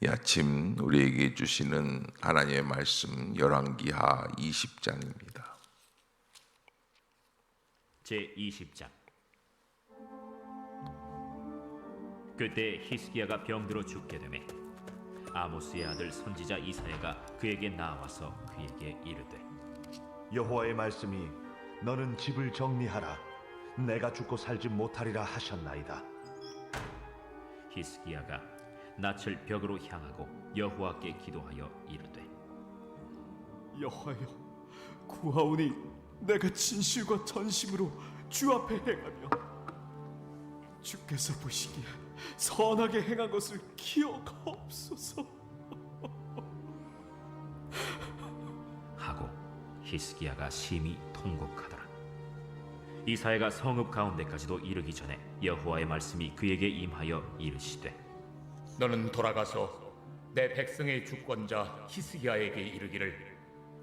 이 아침 우리에게 주시는 하나님의 말씀 열왕기하 20장입니다. 제20장. 그때 히스기야가 병들어 죽게 되매 아모스의 아들 선지자 이사야가 그에게 나와서 그에게 이르되, 여호와의 말씀이 너는 집을 정리하라, 내가 죽고 살지 못하리라 하셨나이다. 히스기야가 낯을 벽으로 향하고 여호와께 기도하여 이르되, 여호와여, 구하오니 내가 진실과 전심으로 주 앞에 행하며 주께서 보시기에 선하게 행한 것을 기억하옵소서. 하고 히스기야가 심히 통곡하더라. 이사야가 성읍 가운데까지도 이르기 전에 여호와의 말씀이 그에게 임하여 이르시되, 너는 돌아가서 내 백성의 주권자 히스기야에게 이르기를,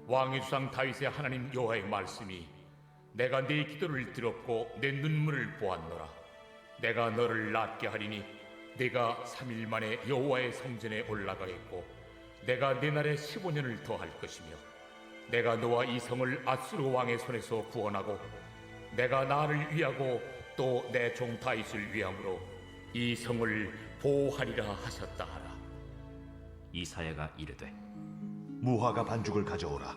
왕의 주상 다윗의 하나님 여호와의 말씀이 내가 네 기도를 들었고 내 눈물을 보았노라. 내가 너를 낫게 하리니 네가 3일 만에 여호와의 성전에 올라가겠고 내가 네 날에 15년을 더할 것이며, 내가 너와 이 성을 앗수르 왕의 손에서 구원하고 내가 나를 위하고 또 내 종 다윗을 위함으로 이 성을 보호하리라 하셨다 하라. 이사야가 이르되, 무화과 반죽을 가져오라.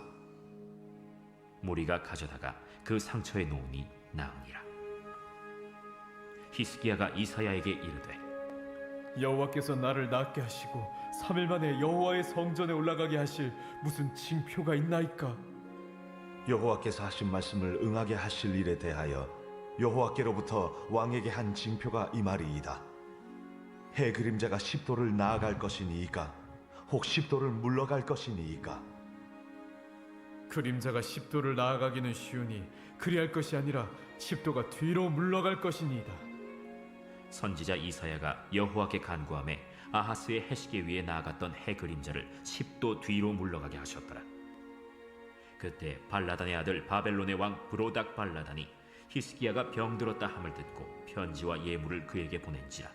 무리가 가져다가 그 상처에 놓으니 나으니라. 히스기야가 이사야에게 이르되, 여호와께서 나를 낫게 하시고 3일 만에 여호와의 성전에 올라가게 하실 무슨 징표가 있나이까? 여호와께서 하신 말씀을 응하게 하실 일에 대하여 여호와께로부터 왕에게 한 징표가 이 말이이다. 해 그림자가 10도를 나아갈 것이니이까, 혹 10도를 물러갈 것이니이까. 그림자가 10도를 나아가기는 쉬우니 그리할 것이 아니라 10도가 뒤로 물러갈 것이니이다. 선지자 이사야가 여호와께 간구하며 아하스의 해시계 위에 나아갔던 해 그림자를 10도 뒤로 물러가게 하셨더라. 그때 발라단의 아들 바벨론의 왕 브로닥 발라단이 히스기야가 병들었다 함을 듣고 편지와 예물을 그에게 보낸지라.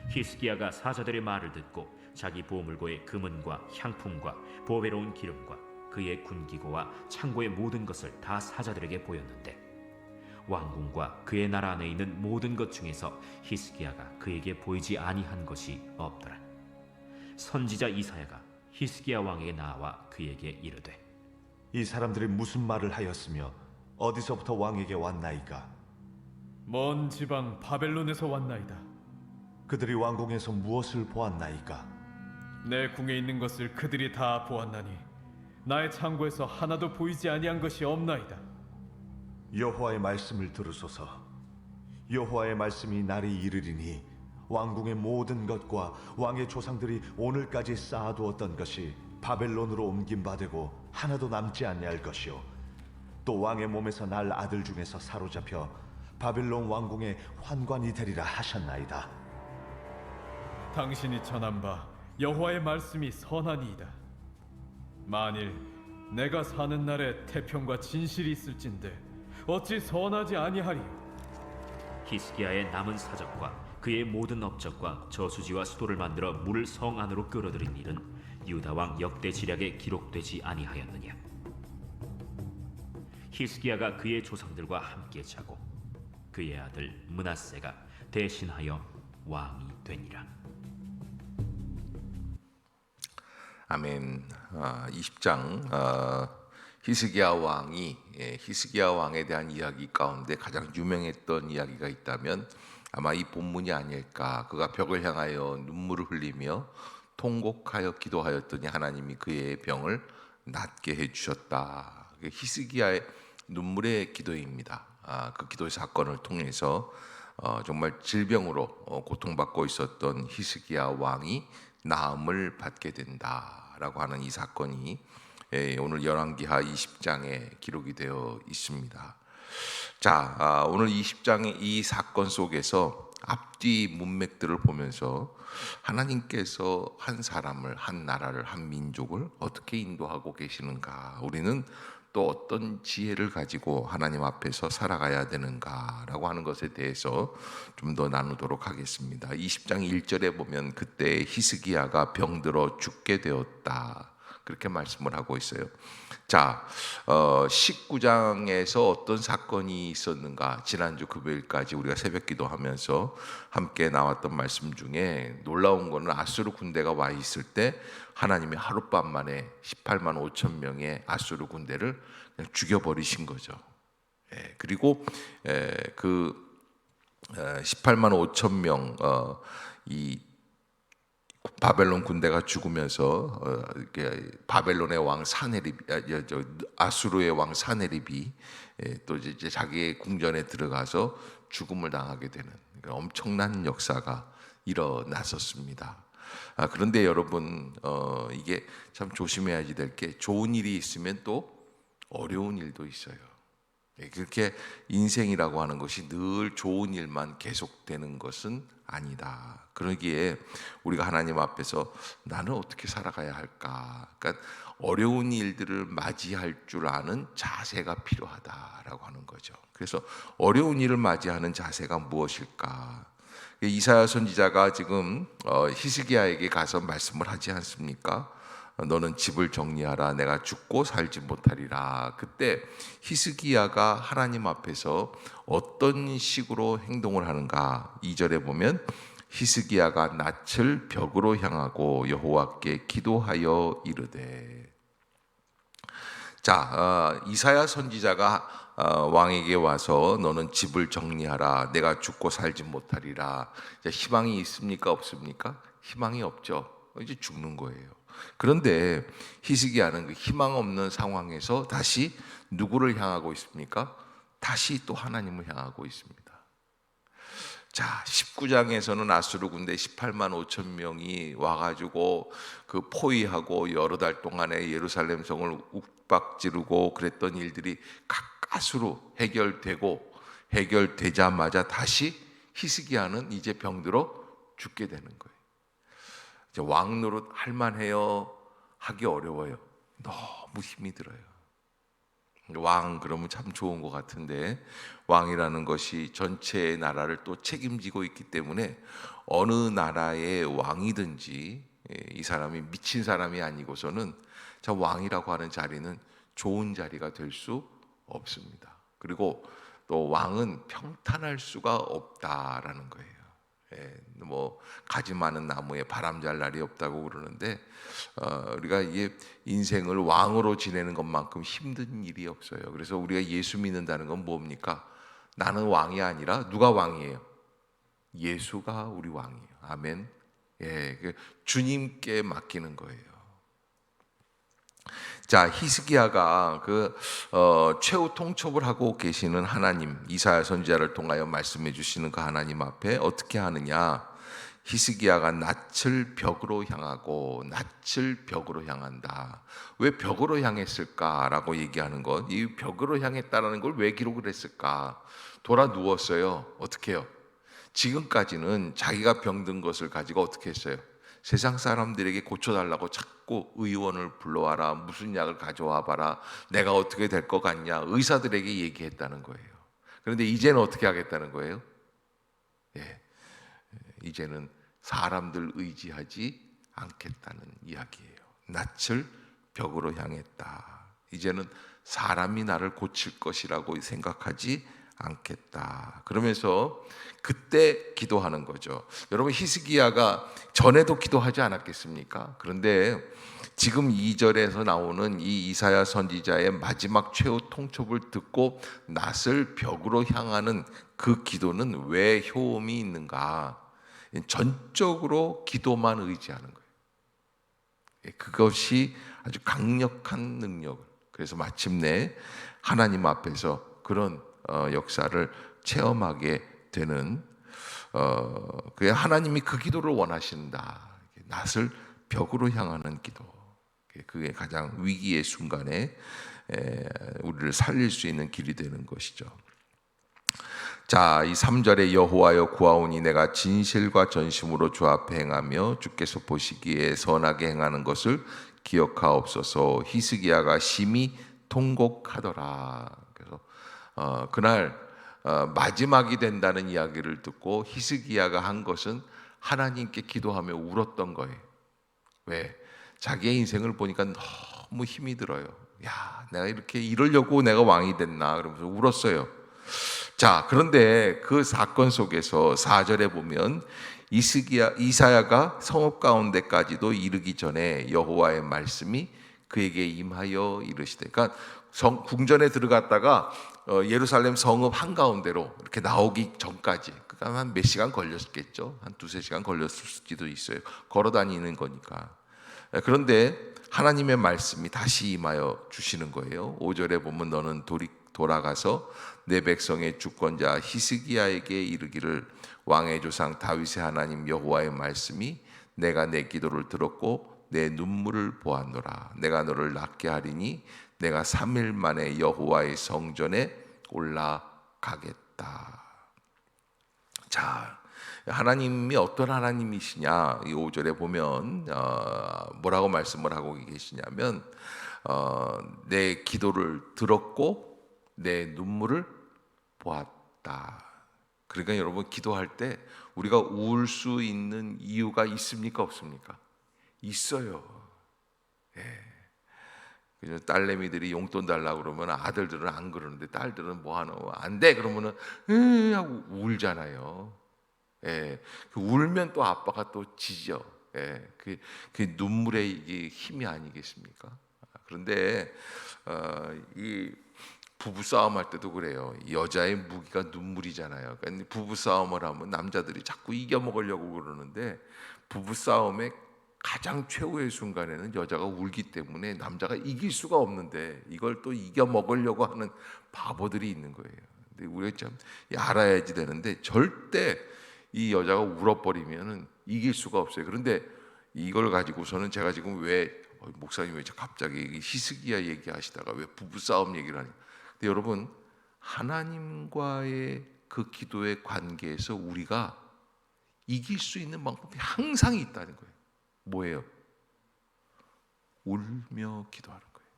히스기야가 사자들의 말을 듣고 자기 보물고의 금은과 향품과 보배로운 기름과 그의 군기고와 창고의 모든 것을 다 사자들에게 보였는데, 왕궁과 그의 나라 안에 있는 모든 것 중에서 히스기야가 그에게 보이지 아니한 것이 없더라. 선지자 이사야가 히스기야 왕에게 나와 그에게 이르되, 이 사람들이 무슨 말을 하였으며 어디서부터 왕에게 왔나이까? 먼 지방 바벨론에서 왔나이다. 그들이 왕궁에서 무엇을 보았나이까? 내 궁에 있는 것을 그들이 다 보았나니 나의 창고에서 하나도 보이지 아니한 것이 없나이다. 여호와의 말씀을 들으소서. 여호와의 말씀이 날이 이르리니 왕궁의 모든 것과 왕의 조상들이 오늘까지 쌓아두었던 것이 바벨론으로 옮긴 바 되고 하나도 남지 아니할 것이요, 또 왕의 몸에서 날 아들 중에서 사로잡혀 바벨론 왕궁의 환관이 되리라 하셨나이다. 당신이 전한 바 여호와의 말씀이 선하니이다. 만일 내가 사는 날에 태평과 진실이 있을진데 어찌 선하지 아니하리요? 히스기야의 남은 사적과 그의 모든 업적과 저수지와 수도를 만들어 물을 성 안으로 끌어들인 일은 유다 왕 역대 지략에 기록되지 아니하였느냐? 히스기야가 그의 조상들과 함께 자고 그의 아들 므낫세가 대신하여 왕이 되니라. 아멘. 20장 히스기야 왕이 히스기야 왕에 대한 이야기 가운데 가장 유명했던 이야기가 있다면 아마 이 본문이 아닐까. 그가 벽을 향하여 눈물을 흘리며 통곡하여 기도하였더니 하나님이 그의 병을 낫게 해주셨다. 히스기야의 눈물의 기도입니다. 그 기도의 사건을 통해서 정말 질병으로 고통받고 있었던 히스기야 왕이 나음을 받게 된다라고 하는 이 사건이 오늘 열왕기하 20장에 기록이 되어 있습니다. 자, 오늘 20장의 이 사건 속에서 앞뒤 문맥들을 보면서 하나님께서 한 사람을, 한 나라를, 한 민족을 어떻게 인도하고 계시는가 우리는 또 어떤 지혜를 가지고 하나님 앞에서 살아가야 되는가라고 하는 것에 대해서 좀 더 나누도록 하겠습니다. 20장 1절에 보면 그때 히스기야가 병들어 죽게 되었다, 그렇게 말씀을 하고 있어요. 자, 19장에서 어떤 사건이 있었는가, 지난주 금요일까지 우리가 새벽 기도하면서 함께 나왔던 말씀 중에 놀라운 거는 아수르 군대가 와 있을 때 하나님이 하룻밤 만에 18만 5천 명의 아수르 군대를 그냥 죽여버리신 거죠. 그리고 그 18만 5천 명, 이 바벨론 군대가 죽으면서 바벨론의 왕 사네립, 아수르의 왕 사네립이 또 이제 자기의 궁전에 들어가서 죽음을 당하게 되는 엄청난 역사가 일어났었습니다. 그런데 여러분, 이게 참 조심해야지 될 게, 좋은 일이 있으면 또 어려운 일도 있어요. 그렇게 인생이라고 하는 것이 늘 좋은 일만 계속되는 것은 아니다. 그러기에 우리가 하나님 앞에서 나는 어떻게 살아가야 할까? 그러니까 어려운 일들을 맞이할 줄 아는 자세가 필요하다라고 하는 거죠. 그래서 어려운 일을 맞이하는 자세가 무엇일까? 이사야 선지자가 지금 히스기야에게 가서 말씀을 하지 않습니까? 너는 집을 정리하라, 내가 죽고 살지 못하리라. 그때 히스기야가 하나님 앞에서 어떤 식으로 행동을 하는가? 2절에 보면 히스기야가 낯을 벽으로 향하고 여호와께 기도하여 이르되. 자, 이사야 선지자가 왕에게 와서 너는 집을 정리하라, 내가 죽고 살지 못하리라. 희망이 있습니까, 없습니까? 희망이 없죠. 이제 죽는 거예요. 그런데 히스기야는 그 희망 없는 상황에서 다시 누구를 향하고 있습니까? 다시 또 하나님을 향하고 있습니다. 자, 19장에서는 아수르 군대 18만 5천 명이 와가지고 그 포위하고 여러 달 동안에 예루살렘 성을 욱박지르고 그랬던 일들이 가까스로 해결되자마자 다시 히스기야는 이제 병들어 죽게 되는 거예요. 이제 왕 노릇 할만해요? 하기 어려워요. 너무 힘이 들어요. 왕 그러면 참 좋은 것 같은데, 왕이라는 것이 전체의 나라를 또 책임지고 있기 때문에 어느 나라의 왕이든지 이 사람이 미친 사람이 아니고서는 참 왕이라고 하는 자리는 좋은 자리가 될 수 없습니다. 그리고 또 왕은 평탄할 수가 없다라는 거예요. 뭐 가지 많은 나무에 바람 잘 날이 없다고 그러는데, 우리가 이게 인생을 왕으로 지내는 것만큼 힘든 일이 없어요. 그래서 우리가 예수 믿는다는 건 뭡니까? 나는 왕이 아니라 누가 왕이에요? 예수가 우리 왕이에요. 아멘. 주님께 맡기는 거예요. 자, 히스기야가 최후 통첩을 하고 계시는 하나님, 이사야 선지자를 통하여 말씀해 주시는 그 하나님 앞에 어떻게 하느냐? 히스기야가 낯을 벽으로 향하고, 낯을 벽으로 향한다. 왜 벽으로 향했을까라고 얘기하는 것, 이 벽으로 향했다라는 걸 왜 기록을 했을까? 돌아 누웠어요. 어떻게 해요? 지금까지는 자기가 병든 것을 가지고 어떻게 했어요? 세상 사람들에게 고쳐달라고 자꾸 의원을 불러와라, 무슨 약을 가져와 봐라, 내가 어떻게 될 것 같냐, 의사들에게 얘기했다는 거예요. 그런데 이제는 어떻게 하겠다는 거예요? 이제는 사람들 의지하지 않겠다는 이야기예요. 낯을 벽으로 향했다. 이제는 사람이 나를 고칠 것이라고 생각하지 않겠다. 그러면서 그때 기도하는 거죠. 여러분, 히스기야가 전에도 기도하지 않았겠습니까? 그런데 지금 2절에서 나오는 이 이사야 선지자의 마지막 최후 통첩을 듣고 낯을 벽으로 향하는 그 기도는 왜 효험이 있는가? 전적으로 기도만 의지하는 거예요. 그것이 아주 강력한 능력을, 그래서 마침내 하나님 앞에서 그런 역사를 체험하게 되는, 하나님이 그 기도를 원하신다. 낯을 벽으로 향하는 기도, 그게 가장 위기의 순간에 우리를 살릴 수 있는 길이 되는 것이죠. 자, 이 3절에 여호와여 구하오니 내가 진실과 전심으로 주 앞에 행하며 주께서 보시기에 선하게 행하는 것을 기억하옵소서. 히스기야가 심히 통곡하더라. 그래서 그날 마지막이 된다는 이야기를 듣고 히스기야가 한 것은 하나님께 기도하며 울었던 거예요. 왜? 자기의 인생을 보니까 너무 힘이 들어요. 야, 내가 이렇게 이러려고 내가 왕이 됐나 그러면서 울었어요. 자, 그런데 그 사건 속에서 4절에 보면 이사야가 성읍 가운데까지도 이르기 전에 여호와의 말씀이 그에게 임하여 이르시되, 그러니까 궁전에 들어갔다가 예루살렘 성읍 한가운데로 이렇게 나오기 전까지, 그러니까 한 몇 시간 걸렸겠죠. 한 두세 시간 걸렸을 수도 있어요. 걸어 다니는 거니까. 그런데 하나님의 말씀이 다시 임하여 주시는 거예요. 5절에 보면 너는 돌아가서 내 백성의 주권자 히스기야에게 이르기를 왕의 조상 다윗의 하나님 여호와의 말씀이 내가 내 기도를 들었고 내 눈물을 보았노라. 내가 너를 낫게 하리니 내가 3일 만에 여호와의 성전에 올라가겠다. 자, 하나님이 어떤 하나님이시냐? 이 5절에 보면 뭐라고 말씀을 하고 계시냐면 내 기도를 들었고 내 눈물을 보았다. 그러니까 여러분, 기도할 때 우리가 울 수 있는 이유가 있습니까, 없습니까? 있어요. 예. 딸내미들이 용돈 달라고 그러면 아들들은 안 그러는데 딸들은 뭐 하노? 안 돼 그러면은 하고 울잖아요. 예. 울면 또 아빠가 또 지죠. 예. 그 눈물의 이게 힘이 아니겠습니까? 그런데 이 부부 싸움 할 때도 그래요. 여자의 무기가 눈물이잖아요. 그러니까 부부 싸움을 하면 남자들이 자꾸 이겨 먹으려고 그러는데, 부부 싸움의 가장 최후의 순간에는 여자가 울기 때문에 남자가 이길 수가 없는데 이걸 또 이겨 먹으려고 하는 바보들이 있는 거예요. 근데 우리가 참 알아야지 되는데, 절대 이 여자가 울어버리면은 이길 수가 없어요. 그런데 이걸 가지고서는 제가 지금 왜 목사님 왜 갑자기 히스기야 얘기하시다가 왜 부부 싸움 얘기를 하냐? 근데 여러분, 하나님과의 그 기도의 관계에서 우리가 이길 수 있는 방법이 항상 있다는 거예요. 뭐예요? 울며 기도하는 거예요.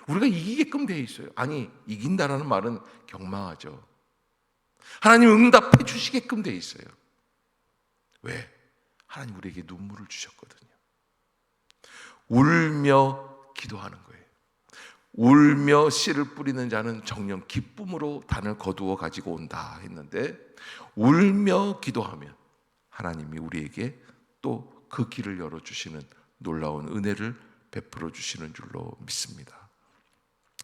우리가 이기게끔 돼 있어요. 아니, 이긴다라는 말은 경망하죠. 하나님 응답해 주시게끔 돼 있어요. 왜? 하나님 우리에게 눈물을 주셨거든요. 울며 기도하는 거예요. 울며 씨를 뿌리는 자는 정녕 기쁨으로 단을 거두어 가지고 온다 했는데, 울며 기도하면 하나님이 우리에게 또 그 길을 열어주시는 놀라운 은혜를 베풀어 주시는 줄로 믿습니다.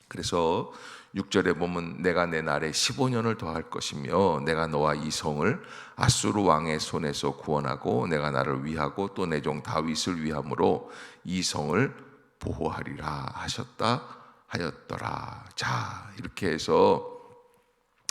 그래서 6절에 보면 내가 내 날에 15년을 더할 것이며 내가 너와 이 성을 아수르 왕의 손에서 구원하고 내가 나를 위하고 또 내 종 다윗을 위함으로 이 성을 보호하리라 하였더라. 자, 이렇게 해서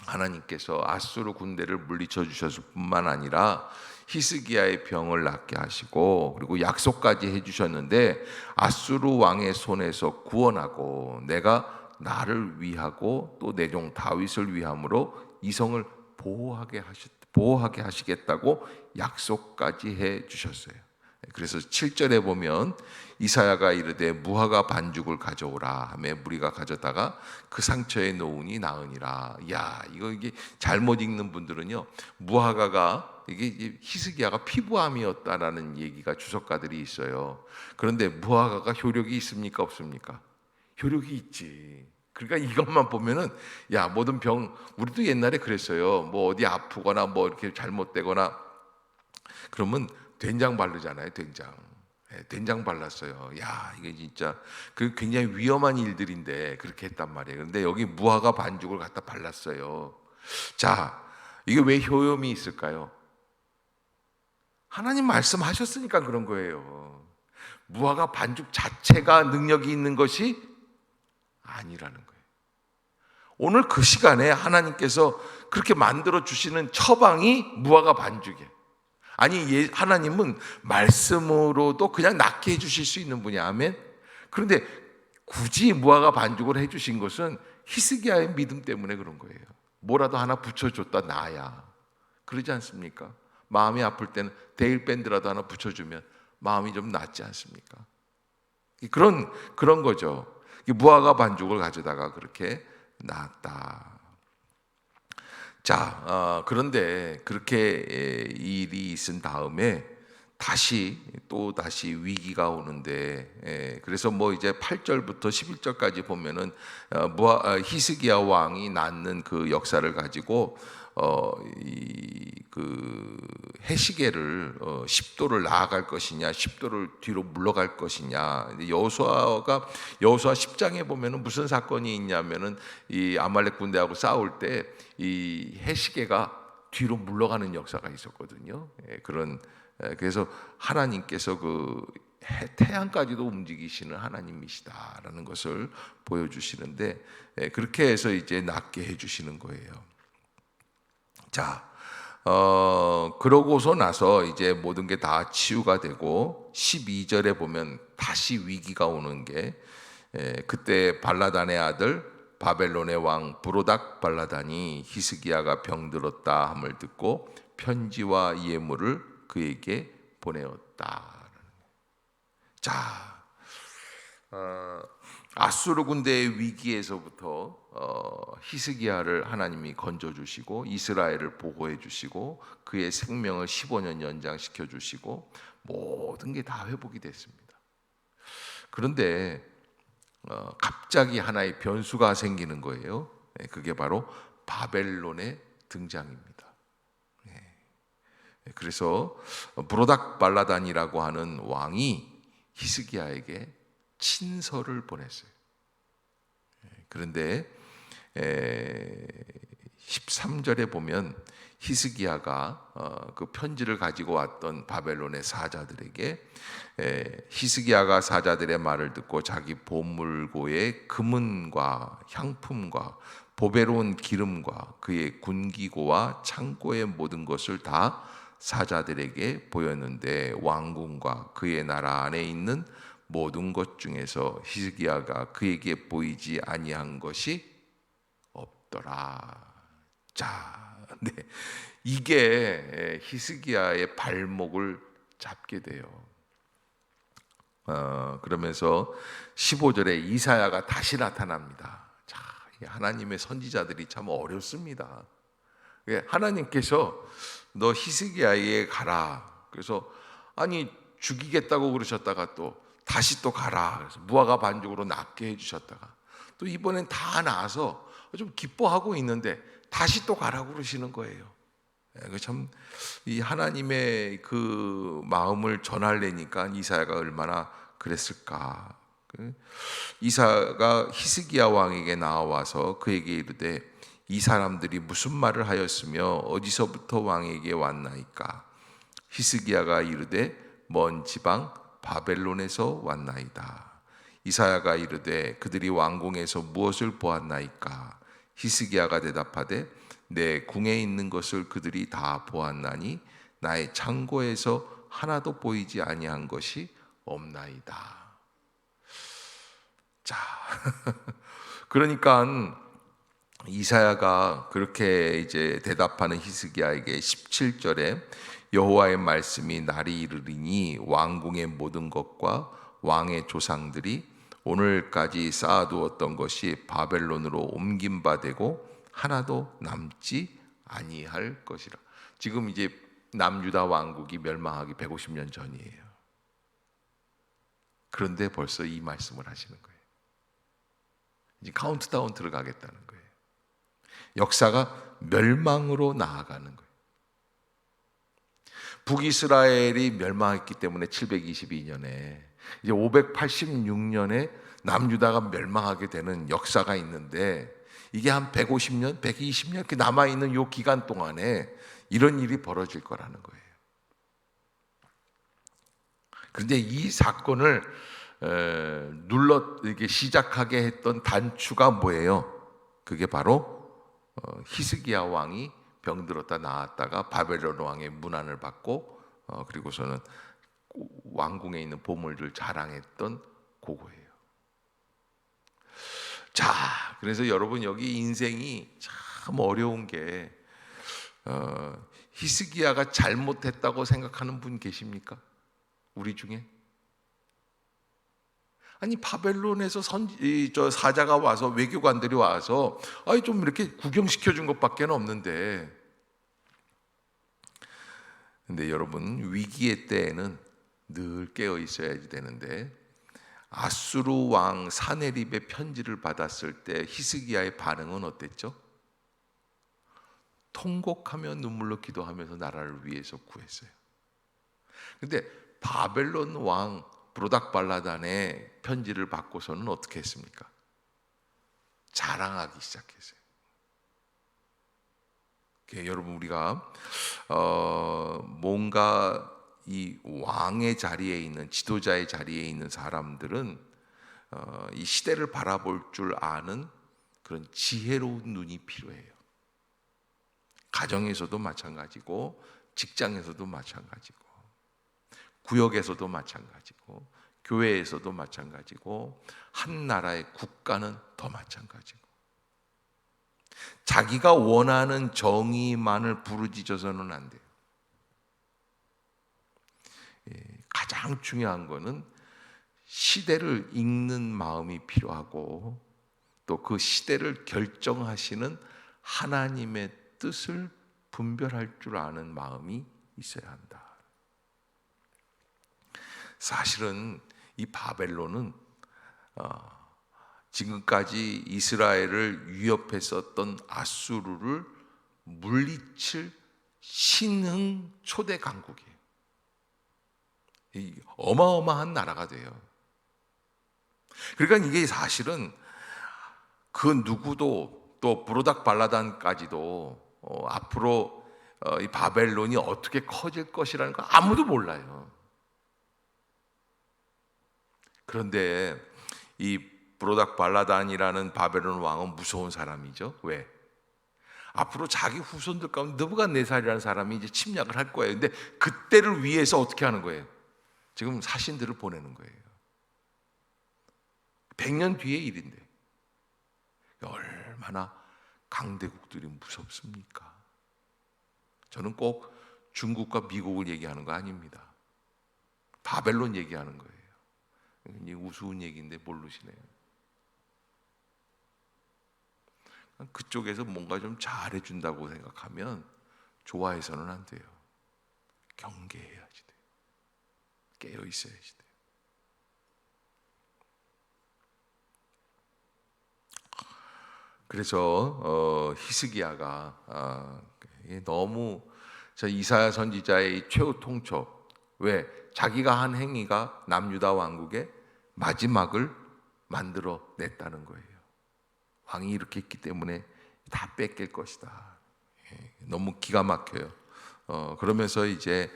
하나님께서 아수르 군대를 물리쳐 주셨을 뿐만 아니라 히스기야의 병을 낫게 하시고, 그리고 약속까지 해주셨는데, 아수르 왕의 손에서 구원하고 내가 나를 위하고 또 내 종 다윗을 위함으로 이 성을 보호하게 하시겠다고 약속까지 해주셨어요. 그래서 7절에 보면 이사야가 이르되 무화과 반죽을 가져오라 하며 무리가 가져다가 그 상처에 놓으니 나으니라. 야, 이게 잘못 읽는 분들은요, 무화과가 이게 히스기야가 피부암이었다라는 얘기가 주석가들이 있어요. 그런데 무화과가 효력이 있습니까, 없습니까? 효력이 있지. 그러니까 이것만 보면은 야, 모든 병, 우리도 옛날에 그랬어요. 뭐 어디 아프거나 뭐 이렇게 잘못되거나 그러면 된장 바르잖아요. 된장 발랐어요. 야, 이게 진짜 그 굉장히 위험한 일들인데 그렇게 했단 말이에요. 그런데 여기 무화과 반죽을 갖다 발랐어요. 자, 이게 왜 효험이 있을까요? 하나님 말씀하셨으니까 그런 거예요. 무화과 반죽 자체가 능력이 있는 것이 아니라는 거예요. 오늘 그 시간에 하나님께서 그렇게 만들어 주시는 처방이 무화과 반죽이에요. 아니, 하나님은 말씀으로도 그냥 낫게 해주실 수 있는 분이야. 아멘. 그런데 굳이 무화과 반죽을 해주신 것은 히스기야의 믿음 때문에 그런 거예요. 뭐라도 하나 붙여줬다 나야. 그러지 않습니까? 마음이 아플 때는 데일밴드라도 하나 붙여주면 마음이 좀 낫지 않습니까? 그런 거죠. 무화과 반죽을 가져다가 그렇게 놨다. 자, 그런데 그렇게 일이 있은 다음에 또 다시 위기가 오는데, 그래서 뭐 이제 8절부터 11절까지 보면은 히스기야 왕이 낳는 그 역사를 가지고 그 해시계를 10도를 나아갈 것이냐, 10도를 뒤로 물러갈 것이냐. 여호수아 10장에 보면은 무슨 사건이 있냐면은 이 아말렉 군대하고 싸울 때 이 해시계가 뒤로 물러가는 역사가 있었거든요. 그래서 하나님께서 그 태양까지도 움직이시는 하나님이시다라는 것을 보여주시는데, 그렇게 해서 이제 낫게 해주시는 거예요. 자, 그러고서 나서 이제 모든 게 다 치유가 되고 12절에 보면 다시 위기가 오는 게, 그때 발라단의 아들 바벨론의 왕 브로닥 발라단이 히스기야가 병들었다 함을 듣고 편지와 예물을 그에게 보내었다. 자, 아수르 군대의 위기에서부터 히스기야를 하나님이 건져주시고 이스라엘을 보호해 주시고 그의 생명을 15년 연장시켜 주시고 모든 게 다 회복이 됐습니다. 그런데 갑자기 하나의 변수가 생기는 거예요. 그게 바로 바벨론의 등장입니다. 그래서 브로닥 발라단이라고 하는 왕이 히스기야에게 친서를 보냈어요. 그런데 13절에 보면 히스기야가 그 편지를 가지고 왔던 바벨론의 사자들에게, 히스기야가 사자들의 말을 듣고 자기 보물고의 금은과 향품과 보배로운 기름과 그의 군기고와 창고의 모든 것을 다 사자들에게 보였는데 왕궁과 그의 나라 안에 있는 모든 것 중에서 히스기야가 그에게 보이지 아니한 것이 없더라. 자, 네, 이게 히스기야의 발목을 잡게 돼요. 그러면서 15절에 이사야가 다시 나타납니다. 자, 하나님의 선지자들이 참 어렵습니다. 하나님께서 너 히스기야에 가라. 그래서 아니 죽이겠다고 그러셨다가 또 다시 또 가라. 그래서 무화과 반죽으로 낫게 해주셨다가 또 이번엔 다 나아서 좀 기뻐하고 있는데 다시 또 가라고 그러시는 거예요. 참 이 하나님의 그 마음을 전하려니까 이사야가 얼마나 그랬을까. 이사야가 히스기야 왕에게 나와서 그에게 이르되 이 사람들이 무슨 말을 하였으며 어디서부터 왕에게 왔나이까. 히스기야가 이르되 먼 지방 바벨론에서 왔나이다. 이사야가 이르되 그들이 왕궁에서 무엇을 보았나이까. 히스기야가 대답하되 내 궁에 있는 것을 그들이 다 보았나니 나의 창고에서 하나도 보이지 아니한 것이 없나이다. 자, 그러니까 이사야가 그렇게 이제 대답하는 히스기야에게 17절에 여호와의 말씀이 날이 이르리니 왕궁의 모든 것과 왕의 조상들이 오늘까지 쌓아두었던 것이 바벨론으로 옮긴 바 되고 하나도 남지 아니할 것이라. 지금 이제 남유다 왕국이 멸망하기 150년 전이에요. 그런데 벌써 이 말씀을 하시는 거예요. 이제 카운트다운 들어가겠다는 거예요. 역사가 멸망으로 나아가는 거예요. 북이스라엘이 멸망했기 때문에 722년에 이제 586년에 남유다가 멸망하게 되는 역사가 있는데, 이게 한 150년, 120년 이렇게 남아있는 요 기간 동안에 이런 일이 벌어질 거라는 거예요. 그런데 이 사건을 이렇게 시작하게 했던 단추가 뭐예요? 그게 바로 히스기야 왕이 병들었다 나았다가 바벨론 왕의 문안을 받고 그리고서는 왕궁에 있는 보물들 자랑했던 그거예요. 자, 그래서 여러분 여기 인생이 참 어려운 게 히스기야가 잘못했다고 생각하는 분 계십니까? 우리 중에? 아니 바벨론에서 저 사자가 와서 외교관들이 와서 좀 이렇게 구경시켜 준 것밖에 없는데. 근데 여러분, 위기의 때에는 늘 깨어 있어야지 되는데, 아수르 왕 사네립의 편지를 받았을 때 히스기야의 반응은 어땠죠? 통곡하며 눈물로 기도하면서 나라를 위해서 구했어요. 근데 바벨론 왕 브로닥발라단의 편지를 받고서는 어떻게 했습니까? 자랑하기 시작했어요. 여러분, 우리가 뭔가 이 왕의 자리에 있는, 지도자의 자리에 있는 사람들은 이 시대를 바라볼 줄 아는 그런 지혜로운 눈이 필요해요. 가정에서도 마찬가지고, 직장에서도 마찬가지고, 구역에서도 마찬가지고, 교회에서도 마찬가지고, 한 나라의 국가는 더 마찬가지고. 자기가 원하는 정의만을 부르짖어서는 안 돼요. 가장 중요한 거는 시대를 읽는 마음이 필요하고, 또 그 시대를 결정하시는 하나님의 뜻을 분별할 줄 아는 마음이 있어야 한다. 사실은 이 바벨론은 지금까지 이스라엘을 위협했었던 아수르를 물리칠 신흥 초대 강국이에요. 이 어마어마한 나라가 돼요. 그러니까 이게 사실은 그 누구도, 또 브로닥발라단까지도 앞으로 이 바벨론이 어떻게 커질 것이라는 거 아무도 몰라요. 그런데 이 브로닥발라단이라는 바벨론 왕은 무서운 사람이죠. 왜? 앞으로 자기 후손들 가운데 느부갓네살이라는 사람이 이제 침략을 할 거예요. 근데 그때를 위해서 어떻게 하는 거예요? 지금 사신들을 보내는 거예요. 100년 뒤의 일인데 얼마나 강대국들이 무섭습니까? 저는 꼭 중국과 미국을 얘기하는 거 아닙니다. 바벨론 얘기하는 거예요. 이게 우스운 얘기인데 모르시네요. 그쪽에서 뭔가 좀 잘해준다고 생각하면 좋아해서는 안 돼요. 경계해야지 돼요. 깨어 있어야지 돼요. 그래서 히스기야가 너무 저 이사야 선지자의 최후 통첩, 왜? 자기가 한 행위가 남유다 왕국의 마지막을 만들어 냈다는 거예요. 왕이 이렇게 했기 때문에 다 뺏길 것이다. 너무 기가 막혀요. 그러면서 이제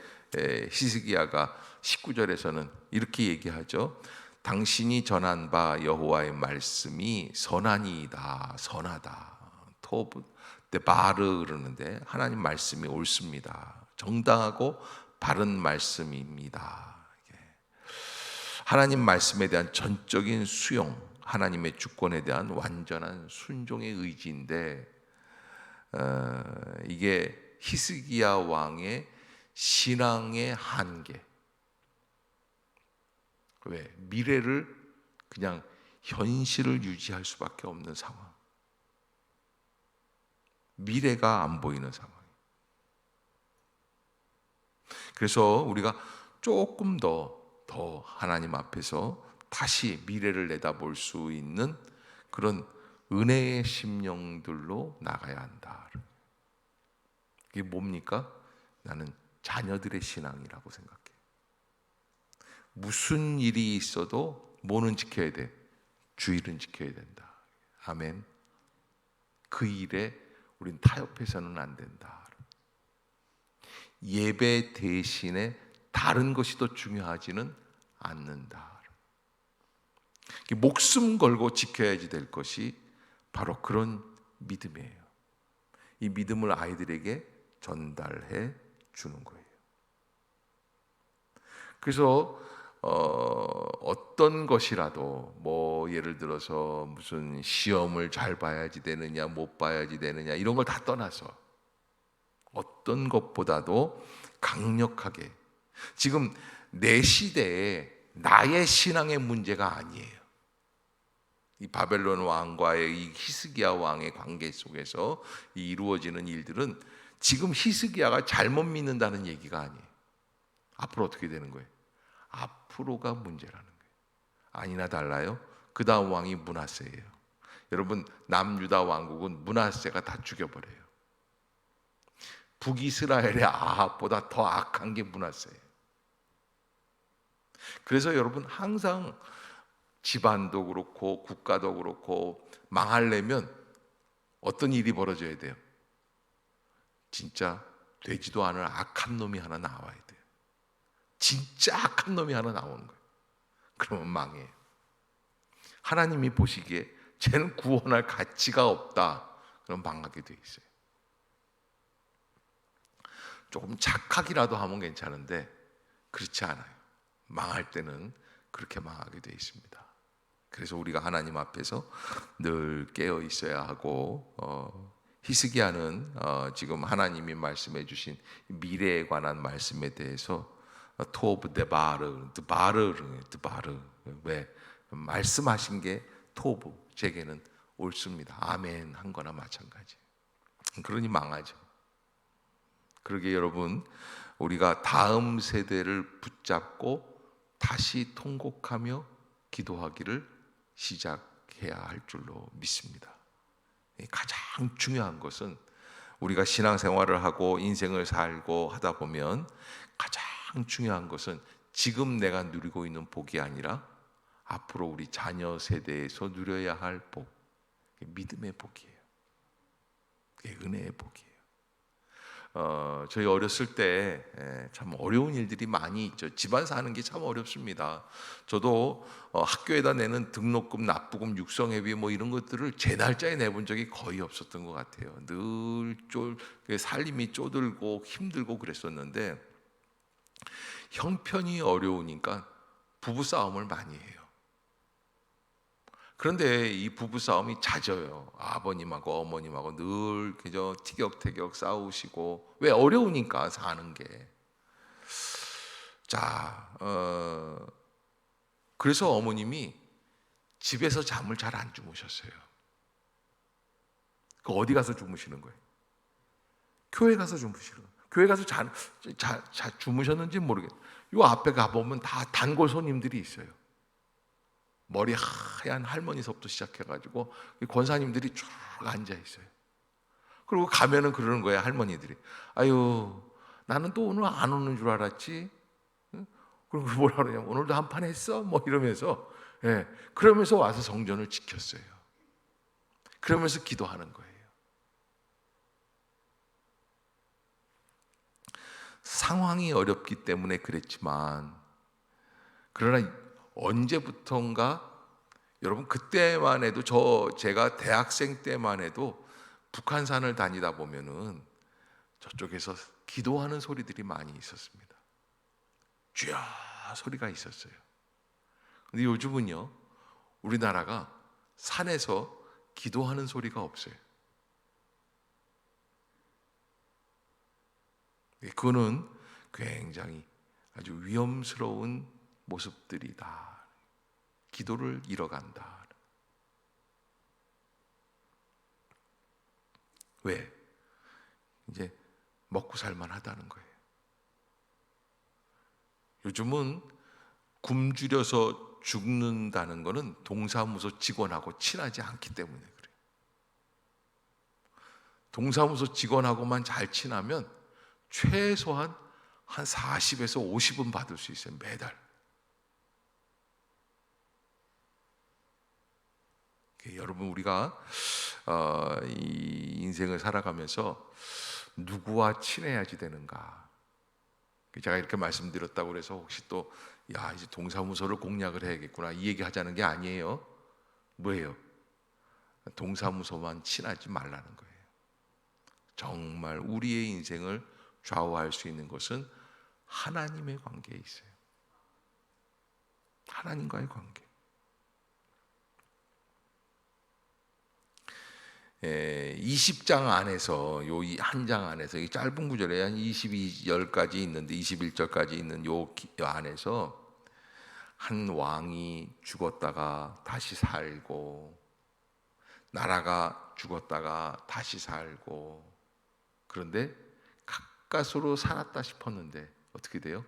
히스기야가 19절에서는 이렇게 얘기하죠. 당신이 전한 바 여호와의 말씀이 선하니이다. 선하다. 토브 바르 그러는데 하나님 말씀이 옳습니다. 정당하고 바른 말씀입니다. 하나님 말씀에 대한 전적인 수용, 하나님의 주권에 대한 완전한 순종의 의지인데, 이게 히스기야 왕의 신앙의 한계. 왜? 미래를 그냥 현실을 유지할 수밖에 없는 상황. 미래가 안 보이는 상황. 그래서 우리가 조금 더 하나님 앞에서 다시 미래를 내다볼 수 있는 그런 은혜의 심령들로 나가야 한다. 이게 뭡니까? 나는 자녀들의 신앙이라고 생각해. 무슨 일이 있어도 뭐는 지켜야 돼? 주일은 지켜야 된다. 아멘. 그 일에 우린 타협해서는 안 된다. 예배 대신에 다른 것이 더 중요하지는 않는다. 목숨 걸고 지켜야지 될 것이 바로 그런 믿음이에요. 이 믿음을 아이들에게 전달해 주는 거예요. 그래서 어떤 것이라도 뭐 예를 들어서 무슨 시험을 잘 봐야지 되느냐 못 봐야지 되느냐 이런 걸 다 떠나서 어떤 것보다도 강력하게 지금 내 시대에 나의 신앙의 문제가 아니에요. 이 바벨론 왕과의 이 히스기야 왕의 관계 속에서 이루어지는 일들은 지금 히스기야가 잘못 믿는다는 얘기가 아니에요. 앞으로 어떻게 되는 거예요? 앞으로가 문제라는 거예요. 아니나 달라요? 그 다음 왕이 므낫세예요. 여러분, 남유다 왕국은 므낫세가 다 죽여버려요. 북이스라엘의 아합보다 더 악한 게 므낫세예요. 그래서 여러분, 항상 집안도 그렇고 국가도 그렇고 망하려면 어떤 일이 벌어져야 돼요? 진짜 되지도 않을 악한 놈이 하나 나와야 돼요. 진짜 악한 놈이 하나 나오는 거예요. 그러면 망해요. 하나님이 보시기에 쟤는 구원할 가치가 없다. 그럼 망하게 돼 있어요. 조금 착하기라도 하면 괜찮은데 그렇지 않아요. 망할 때는 그렇게 망하게 돼 있습니다. 그래서 우리가 하나님 앞에서 늘 깨어 있어야 하고, 히스기야는 지금 하나님이 말씀해 주신 미래에 관한 말씀에 대해서 토브 데바르, 드바르, 왜 말씀하신 게 토브, 제게는 옳습니다. 아멘 한 거나 마찬가지. 그러니 망하죠. 그러게 여러분, 우리가 다음 세대를 붙잡고 다시 통곡하며 기도하기를 시작해야 할 줄로 믿습니다. 가장 중요한 것은 우리가 신앙생활을 하고 인생을 살고 하다 보면 가장 중요한 것은 지금 내가 누리고 있는 복이 아니라 앞으로 우리 자녀 세대에서 누려야 할 복, 믿음의 복이에요. 은혜의 복이에요. 저희 어렸을 때 참 어려운 일들이 많이 있죠. 집안 사는 게 참 어렵습니다. 저도 학교에다 내는 등록금, 납부금, 육성회비 뭐 이런 것들을 제 날짜에 내본 적이 거의 없었던 것 같아요. 늘 살림이 쪼들고 힘들고 그랬었는데 형편이 어려우니까 부부 싸움을 많이 해요. 그런데 이 부부 싸움이 잦아요. 아버님하고 어머님하고 늘 그저 티격태격 싸우시고, 왜? 어려우니까 사는 게. 자, 그래서 어머님이 집에서 잠을 잘 안 주무셨어요. 그 어디 가서 주무시는 거예요? 교회 가서 주무시는 거예요. 교회 가서 주무셨는지 모르겠어요. 요 앞에 가보면 다 단골 손님들이 있어요. 머리 하얀 할머니서부터 시작해가지고 권사님들이 쭉 앉아 있어요. 그리고 가면은 그러는 거예요, 할머니들이. 아유, 나는 또 오늘 안 오는 줄 알았지. 그리고 뭐라 그러냐면 오늘도 한판 했어? 뭐 이러면서, 그러면서 와서 성전을 지켰어요. 그러면서 기도하는 거예요. 상황이 어렵기 때문에 그랬지만, 그러나 언제부턴가, 여러분 그때만 해도, 제가 대학생 때만 해도 북한산을 다니다 보면은 저쪽에서 기도하는 소리들이 많이 있었습니다. 쥐야 소리가 있었어요. 근데 요즘은요, 우리나라가 산에서 기도하는 소리가 없어요. 그거는 굉장히 아주 위험스러운 모습들이다. 기도를 잃어간다. 왜? 이제 먹고 살만하다는 거예요. 요즘은 굶주려서 죽는다는 거는 동사무소 직원하고 친하지 않기 때문에 그래요. 동사무소 직원하고만 잘 친하면 최소한 한 40에서 50은 받을 수 있어요, 매달. 여러분, 우리가 이 인생을 살아가면서 누구와 친해야지 되는가? 제가 이렇게 말씀드렸다고 해서 혹시 또 이제 동사무소를 공략을 해야겠구나, 이 얘기 하자는 게 아니에요. 뭐예요? 동사무소만 친하지 말라는 거예요. 정말 우리의 인생을 좌우할 수 있는 것은 하나님의 관계에 있어요. 하나님과의 관계. 20장 안에서, 요 한 장 안에서, 이 짧은 구절에 한 22절까지 있는데, 21절까지 있는 요 안에서 한 왕이 죽었다가 다시 살고, 나라가 죽었다가 다시 살고, 그런데 가까스로 살았다 싶었는데 어떻게 돼요?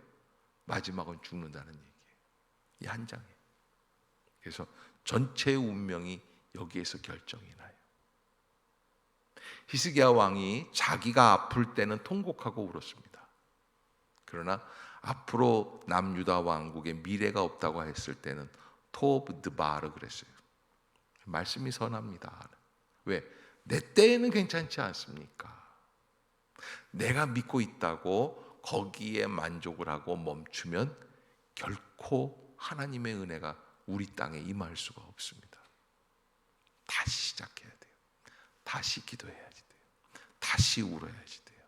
마지막은 죽는다는 얘기예요. 이 한 장에. 그래서 전체의 운명이 여기에서 결정이 나요. 히스기야 왕이 자기가 아플 때는 통곡하고 울었습니다. 그러나 앞으로 남유다 왕국의 미래가 없다고 했을 때는 토브 드바르 그랬어요. 말씀이 선합니다. 왜? 내 때에는 괜찮지 않습니까? 내가 믿고 있다고 거기에 만족을 하고 멈추면 결코 하나님의 은혜가 우리 땅에 임할 수가 없습니다. 다시 시작해야 돼요. 다시 기도해야지 돼요. 다시 울어야지 돼요.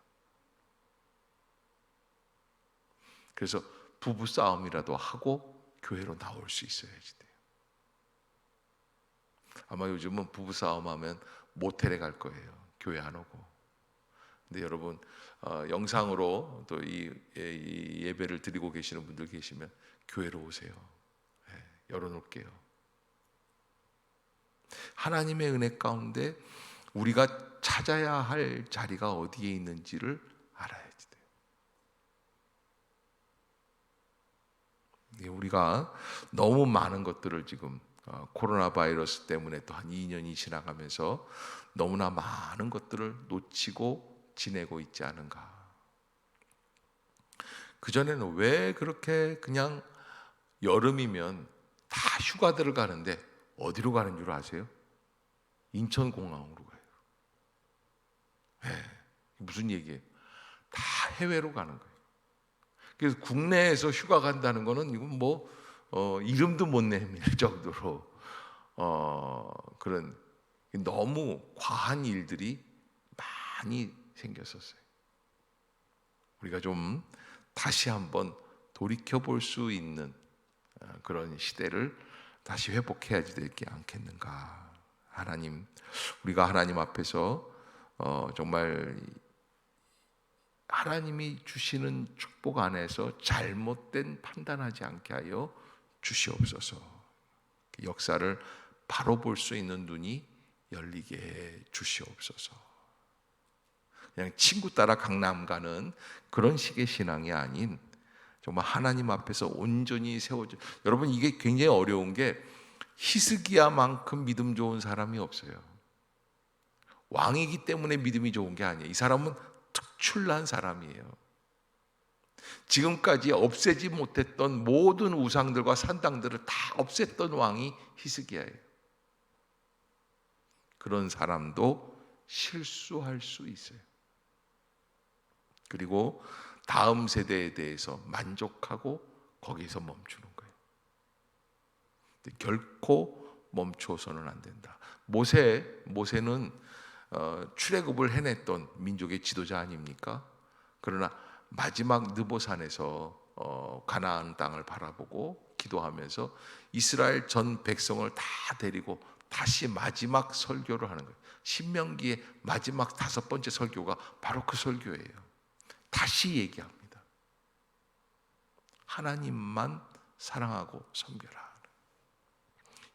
그래서 부부 싸움이라도 하고 교회로 나올 수 있어야지 돼요. 아마 요즘은 부부 싸움하면 모텔에 갈 거예요. 교회 안 오고. 근데 여러분 영상으로 또 이 예배를 드리고 계시는 분들 계시면 교회로 오세요. 열어놓을게요. 하나님의 은혜 가운데 우리가 찾아야 할 자리가 어디에 있는지를 알아야지 돼요. 우리가 너무 많은 것들을 지금 코로나 바이러스 때문에 또 한 2년이 지나가면서 너무나 많은 것들을 놓치고 지내고 있지 않은가. 그전에는 왜 그렇게 그냥 여름이면 다 휴가들을 가는데 어디로 가는 줄 아세요? 인천공항으로 가요. 무슨 얘기예요? 다 해외로 가는 거예요. 그래서 국내에서 휴가 간다는 거는 이건 뭐 이름도 못 내밀 정도로 그런 너무 과한 일들이 많이 생겼었어요. 우리가 좀 다시 한번 돌이켜 볼 수 있는 그런 시대를 다시 회복해야지 될 게 않겠는가. 하나님, 우리가 하나님 앞에서 정말 하나님이 주시는 축복 안에서 잘못된 판단하지 않게 하여 주시옵소서. 역사를 바로 볼 수 있는 눈이 열리게 해 주시옵소서. 그냥 친구 따라 강남 가는 그런 식의 신앙이 아닌 정말 하나님 앞에서 온전히 세워져. 여러분, 이게 굉장히 어려운 게 히스기야만큼 믿음 좋은 사람이 없어요. 왕이기 때문에 믿음이 좋은 게 아니에요. 이 사람은 특출난 사람이에요. 지금까지 없애지 못했던 모든 우상들과 산당들을 다 없앴던 왕이 히스기야예요. 그런 사람도 실수할 수 있어요. 그리고 다음 세대에 대해서 만족하고 거기서 멈추는 거예요. 결코 멈춰서는 안 된다. 모세는 출애굽을 해냈던 민족의 지도자 아닙니까? 그러나 마지막 느보산에서 가나안 땅을 바라보고 기도하면서 이스라엘 전 백성을 다 데리고 다시 마지막 설교를 하는 거예요. 신명기의 마지막 5번째 설교가 바로 그 설교예요. 다시 얘기합니다. 하나님만 사랑하고 섬겨라.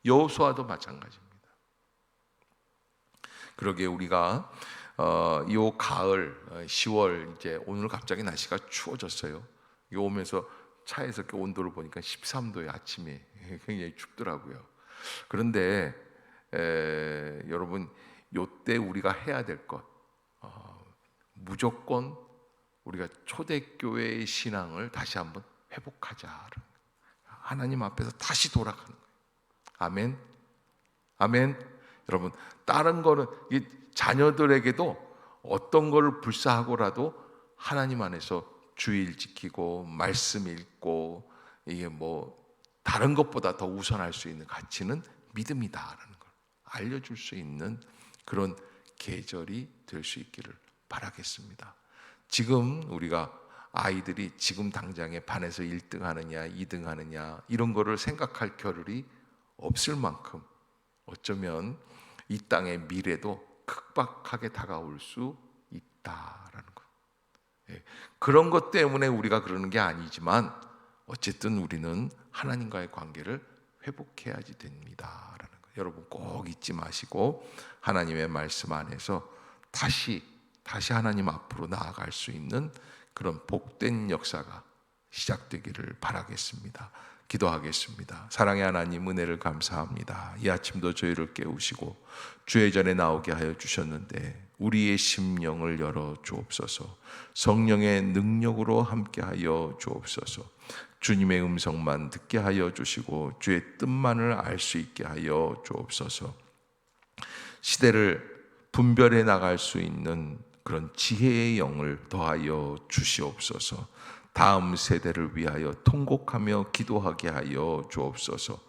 여호수아도 마찬가지입니다. 그러게 우리가 요 가을 10월 이제 오늘 갑자기 날씨가 추워졌어요. 이거 오면서 차에서 이렇게 온도를 보니까 13도에 아침에 굉장히 춥더라고요. 그런데 여러분 요때 우리가 해야 될 것 무조건 우리가 초대교회의 신앙을 다시 한번 회복하자. 하나님 앞에서 다시 돌아가는 거예요. 아멘. 아멘. 여러분, 다른 거는 자녀들에게도 어떤 걸 불사하고라도 하나님 안에서 주일 지키고 말씀 읽고 이게 뭐 다른 것보다 더 우선할 수 있는 가치는 믿음이다라는 걸 알려줄 수 있는 그런 계절이 될 수 있기를 바라겠습니다. 지금 우리가 아이들이 지금 당장에 반에서 1등 하느냐 2등 하느냐 이런 거를 생각할 겨를이 없을 만큼 어쩌면 이 땅의 미래도 극박하게 다가올 수 있다라는 것. 그런 것 때문에 우리가 그러는 게 아니지만 어쨌든 우리는 하나님과의 관계를 회복해야지 됩니다라는 거. 여러분 꼭 잊지 마시고 하나님의 말씀 안에서 다시 하나님 앞으로 나아갈 수 있는 그런 복된 역사가 시작되기를 바라겠습니다. 기도하겠습니다. 사랑의 하나님, 은혜를 감사합니다. 이 아침도 저희를 깨우시고 주의 전에 나오게 하여 주셨는데 우리의 심령을 열어 주옵소서. 성령의 능력으로 함께 하여 주옵소서. 주님의 음성만 듣게 하여 주시고 주의 뜻만을 알 수 있게 하여 주옵소서. 시대를 분별해 나갈 수 있는 그런 지혜의 영을 더하여 주시옵소서. 다음 세대를 위하여 통곡하며 기도하게 하여 주옵소서.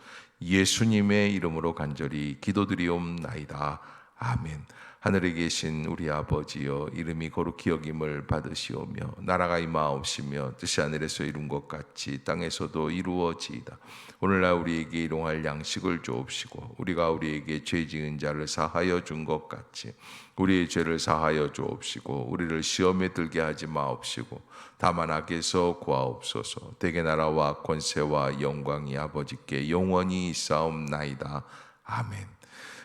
예수님의 이름으로 간절히 기도드리옵나이다. 아멘. 하늘에 계신 우리 아버지여, 이름이 거룩히 여김을 받으시오며 나라가 임하옵시며 뜻이 하늘에서 이룬 것 같이 땅에서도 이루어지이다. 오늘날 우리에게 일용할 양식을 주옵시고 우리가 우리에게 죄 지은 자를 사하여 준 것 같이 우리의 죄를 사하여 주옵시고 우리를 시험에 들게 하지 마옵시고 다만 악에서 구하옵소서. 대개 나라와 권세와 영광이 아버지께 영원히 있사옵나이다. 아멘.